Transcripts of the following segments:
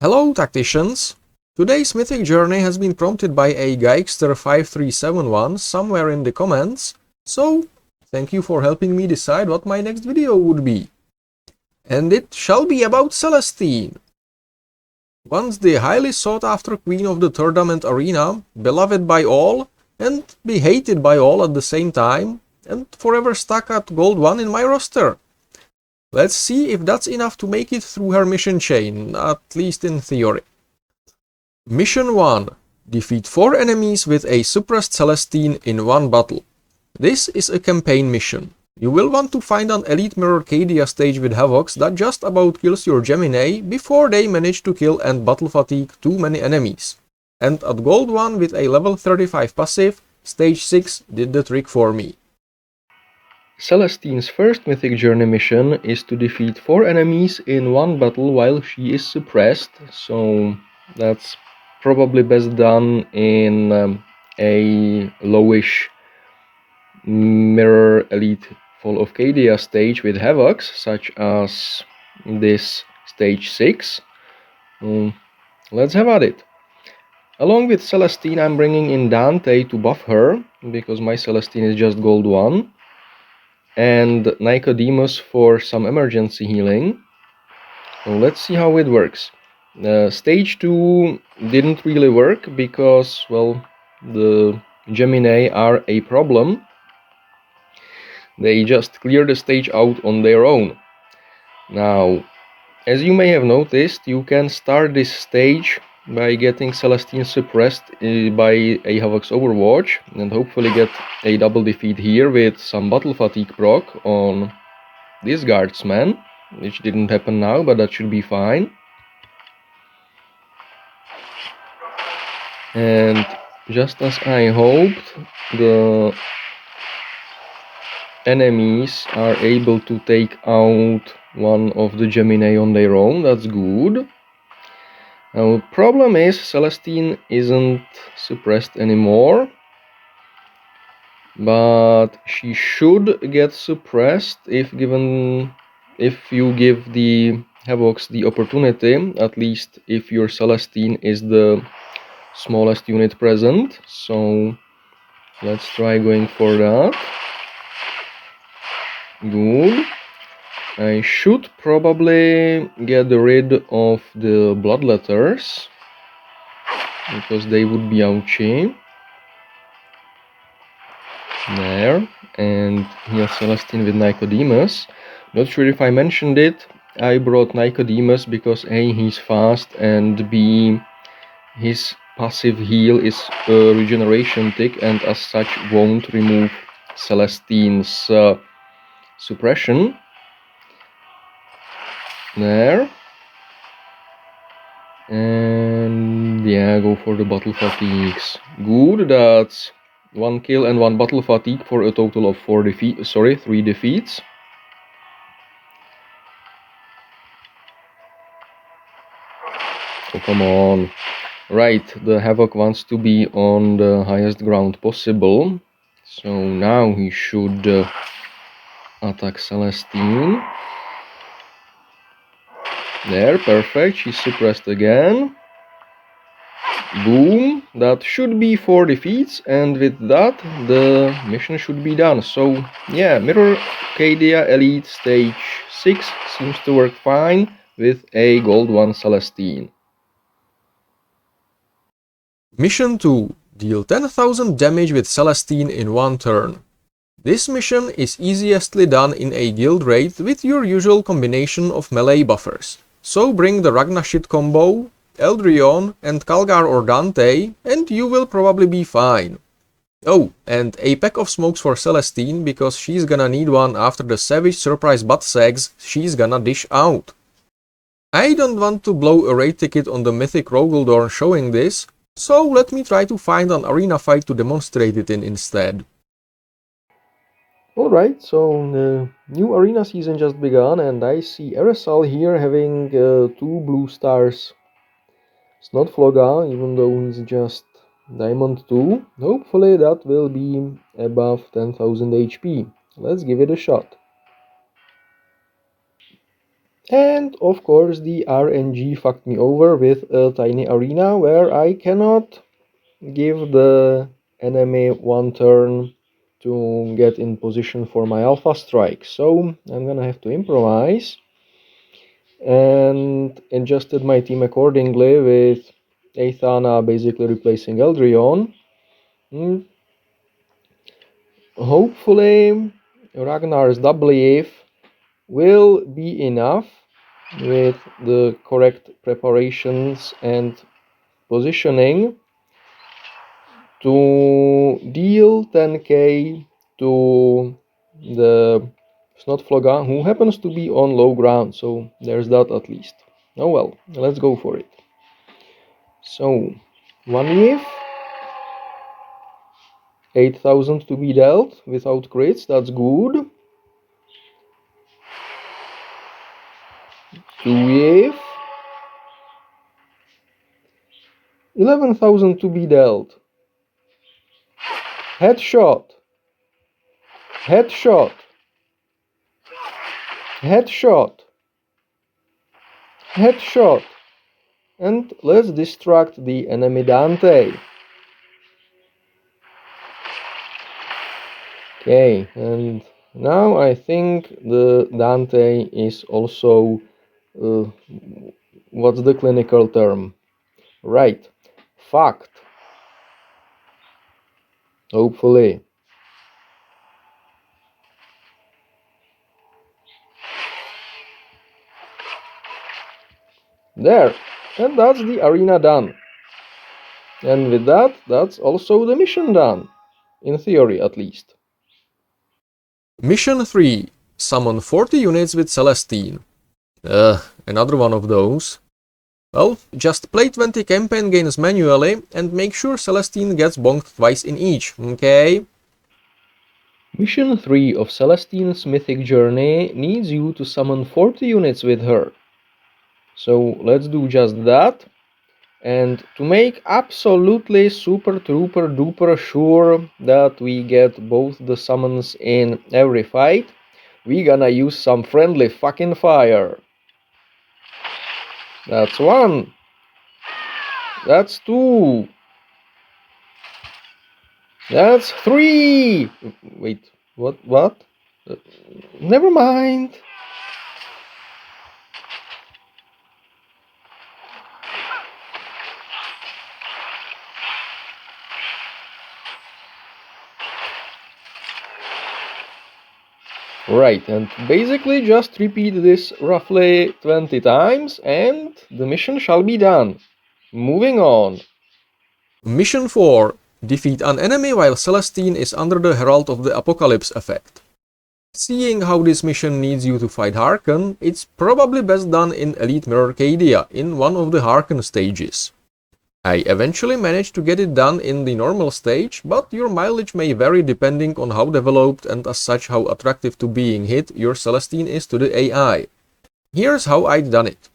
Hello tacticians! Today's Mythic Journey has been prompted by a Geixter5371 somewhere in the comments, so thank you for helping me decide what my next video would be. And it shall be about Celestine. Once the highly sought after queen of the tournament arena, beloved by all, and be hated by all at the same time, and forever stuck at gold 1 in my roster. Let's see if that's enough to make it through her mission chain, at least in theory. Mission 1. Defeat 4 enemies with a suppressed Celestine in one battle. This is a campaign mission. You will want to find an Elite Mirror Cadia stage with Havocs that just about kills your Gemini before they manage to kill and battle fatigue too many enemies. And at gold 1 with a level 35 passive, stage 6 did the trick for me. Celestine's first Mythic Journey mission is to defeat 4 enemies in one battle while she is suppressed, so that's probably best done in a lowish Mirror Elite Fall of Cadia stage with Havocs, such as this stage 6. Let's have at it. Along with Celestine, I'm bringing in Dante to buff her, because my Celestine is just gold 1. And Nicodemus for some emergency healing. So let's see how it works. Stage 2 didn't really work because, well, the Gemini are a problem. They just clear the stage out on their own. Now, as you may have noticed, you can start this stage by getting Celestine suppressed by a Havocs Overwatch and hopefully get a double defeat here with some battle fatigue proc on this guardsman, which didn't happen now, but that should be fine. And just as I hoped, the enemies are able to take out one of the Gemini on their own. That's good. Now the problem is Celestine isn't suppressed anymore, but she should get suppressed if you give the Havocs the opportunity, at least if your Celestine is the smallest unit present. So let's try going for that. Good. I should probably get rid of the bloodletters, because they would be ouchy. There. And here's Celestine with Nicodemus. Not sure if I mentioned it, I brought Nicodemus because A, he's fast, and B, his passive heal is a regeneration tick and as such won't remove Celestine's suppression. There. And yeah, go for the battle fatigues. Good, that's 1 kill and 1 battle fatigue for a total of 3 defeats. Oh, come on. Right, the Havoc wants to be on the highest ground possible. So now he should attack Celestine. There, perfect. She's suppressed again. Boom. That should be 4 defeats, and with that the mission should be done. So yeah, Mirror Cadia Elite Stage 6 seems to work fine with a gold 1 Celestine. Mission 2. Deal 10,000 damage with Celestine in one turn. This mission is easiestly done in a guild raid with your usual combination of melee buffers. So bring the Ragnashit combo, Eldrion and Kalgar or Dante, and you will probably be fine. Oh, and a pack of smokes for Celestine, because she's gonna need one after the savage surprise butt sags she's gonna dish out. I don't want to blow a raid ticket on the Mythic Rogaldorn showing this, so let me try to find an arena fight to demonstrate it in instead. Alright, so the new arena season just begun, and I see Eresal here having 2 blue stars. It's not Floga, even though he's just Diamond 2. Hopefully that will be above 10,000 HP. Let's give it a shot. And of course the RNG fucked me over with a tiny arena where I cannot give the enemy one turn to get in position for my alpha strike. So I'm gonna have to improvise, and adjusted my team accordingly with Aethana basically replacing Eldrion. Hopefully Ragnar's WF will be enough with the correct preparations and positioning to deal 10k to the Snotfloga, who happens to be on low ground, so there's that at least. Oh well, let's go for it. So, 1 wave, 8000 to be dealt without crits, that's good. 2 wave, 11,000 to be dealt. Headshot, headshot, headshot, headshot, and let's distract the enemy Dante. Okay, and now I think the Dante is also, what's the clinical term? Right, fucked. Hopefully. There, and that's the arena done. And with that, that's also the mission done. In theory, at least. Mission 3. Summon 40 units with Celestine. Another one of those. Well, just play 20 campaign games manually and make sure Celestine gets bonked twice in each, okay? Mission 3 of Celestine's Mythic Journey needs you to summon 40 units with her. So let's do just that. And to make absolutely super trooper duper sure that we get both the summons in every fight, we gonna use some friendly fucking fire. That's 1. That's 2. That's 3. Wait, what? Never mind. Right, and basically just repeat this roughly 20 times and the mission shall be done. Moving on. Mission 4. Defeat an enemy while Celestine is under the Herald of the Apocalypse effect. Seeing how this mission needs you to fight Harken, it's probably best done in Elite Mirror Cadia, in one of the Harken stages. I eventually managed to get it done in the normal stage, but your mileage may vary depending on how developed and as such how attractive to being hit your Celestine is to the AI. Here's how I'd done it.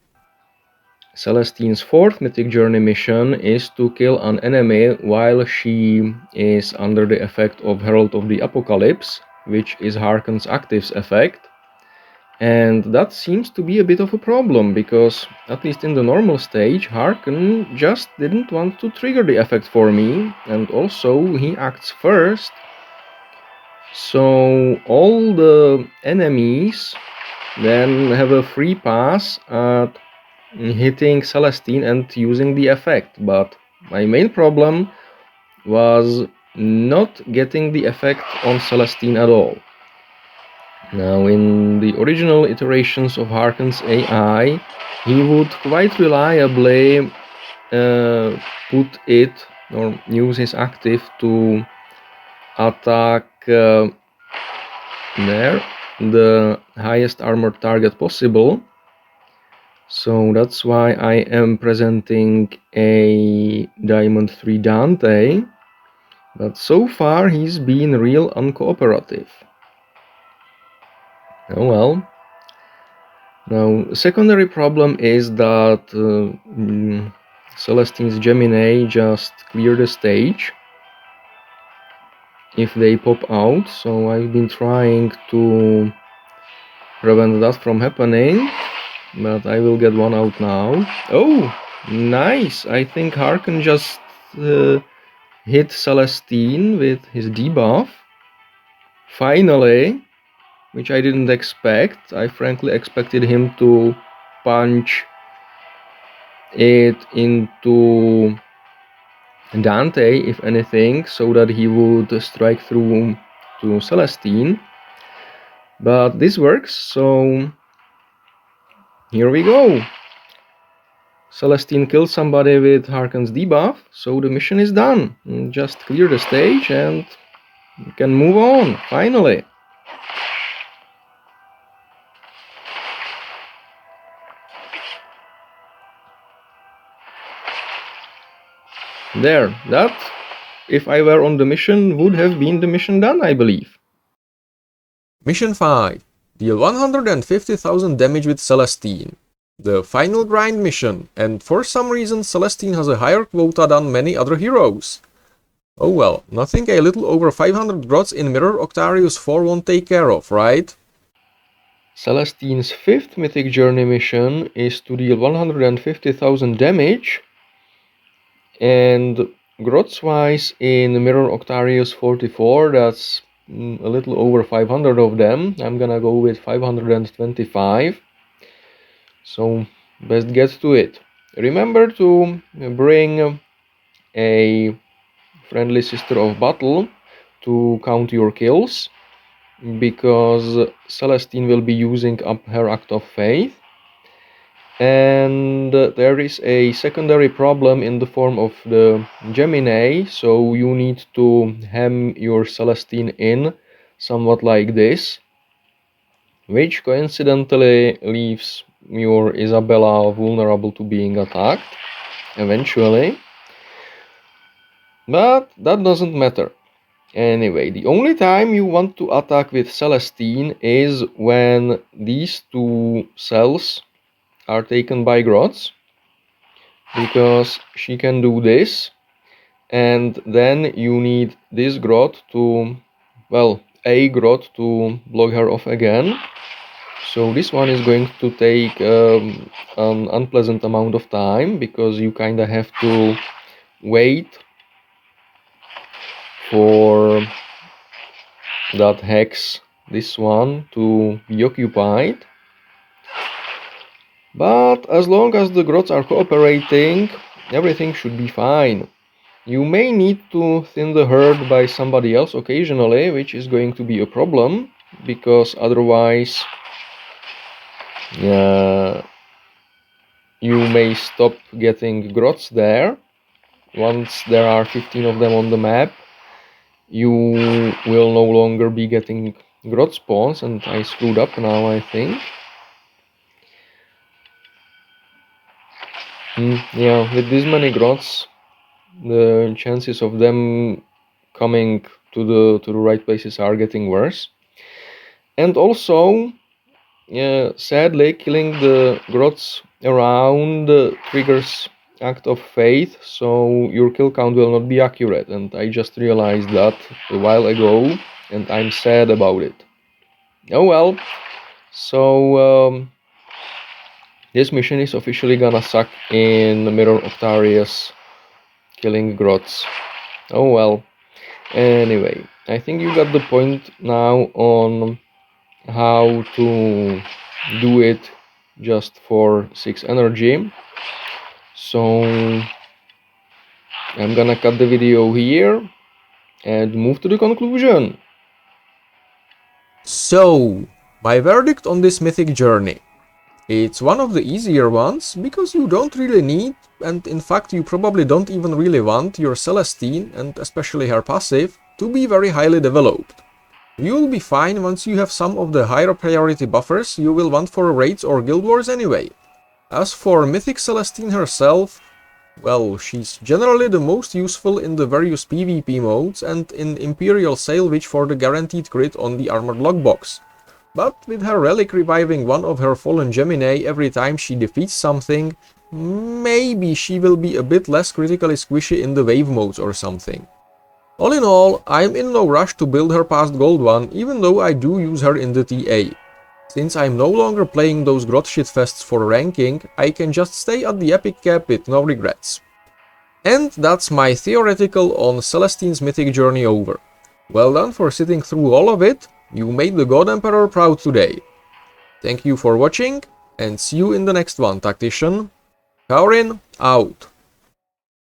Celestine's 4th Mythic Journey mission is to kill an enemy while she is under the effect of Herald of the Apocalypse, which is Harken's active's effect. And that seems to be a bit of a problem, because, at least in the normal stage, Harken just didn't want to trigger the effect for me, and also he acts first. So all the enemies then have a free pass at hitting Celestine and using the effect, but my main problem was not getting the effect on Celestine at all. Now, in the original iterations of Harken's AI, he would quite reliably put it or use his active to attack the highest armored target possible. So that's why I am presenting a Diamond 3 Dante, but so far he's been real uncooperative. Oh well. Now, secondary problem is that Celestine's Gemini just clear the stage if they pop out, so I've been trying to prevent that from happening, but I will get one out now. Oh, nice! I think Harken just hit Celestine with his debuff. Finally, which I didn't expect. I frankly expected him to punch it into Dante, if anything, so that he would strike through to Celestine. But this works, so here we go. Celestine kills somebody with Harken's debuff, so the mission is done. Just clear the stage and we can move on, finally. There, that, if I were on the mission, would have been the mission done, I believe. Mission 5. Deal 150,000 damage with Celestine. The final grind mission, and for some reason Celestine has a higher quota than many other heroes. Oh well, nothing a little over 500 Grots in Mirror Octarius 4 won't take care of, right? Celestine's 5th Mythic Journey mission is to deal 150,000 damage, and Grots-wise in Mirror Octarius 44, that's a little over 500 of them. I'm gonna go with 525. So best get to it. Remember to bring a friendly Sister of Battle to count your kills, because Celestine will be using up her Act of Faith. And there is a secondary problem in the form of the Gemini, so you need to hem your Celestine in somewhat like this, which coincidentally leaves your Isabella vulnerable to being attacked eventually. But that doesn't matter. Anyway, the only time you want to attack with Celestine is when these two cells are taken by Grots, because she can do this, and then you need this Grot to, well, a Grot to block her off again. So this one is going to take an unpleasant amount of time, because you kinda have to wait for that hex, this one, to be occupied. But as long as the Grots are cooperating, everything should be fine. You may need to thin the herd by somebody else occasionally, which is going to be a problem, because otherwise you may stop getting Grots there. Once there are 15 of them on the map, you will no longer be getting Grot spawns, and I screwed up now, I think. Yeah, with this many Grots, the chances of them coming to the right places are getting worse. And also, sadly, killing the Grots around triggers Act of Faith, so your kill count will not be accurate, and I just realized that a while ago, and I'm sad about it. Oh well, so this mission is officially gonna suck in Mirror Octarius killing Grots. Oh well. Anyway, I think you got the point now on how to do it just for 6 energy. So I'm gonna cut the video here and move to the conclusion. So, my verdict on this Mythic Journey. It's one of the easier ones, because you don't really need, and in fact you probably don't even really want, your Celestine, and especially her passive, to be very highly developed. You'll be fine once you have some of the higher priority buffers you will want for raids or guild wars anyway. As for Mythic Celestine herself, well, she's generally the most useful in the various PvP modes and in Imperial Salvage for the guaranteed crit on the armored lockbox. But with her relic reviving one of her fallen Gemini every time she defeats something, maybe she will be a bit less critically squishy in the wave modes or something. All in all, I'm in no rush to build her past Gold 1, even though I do use her in the TA. Since I'm no longer playing those grot shitfests for ranking, I can just stay at the epic cap with no regrets. And that's my theoretical on Celestine's Mythic Journey over. Well done for sitting through all of it, you made the God Emperor proud today. Thank you for watching, and see you in the next one, Tactician. Kaurin, out.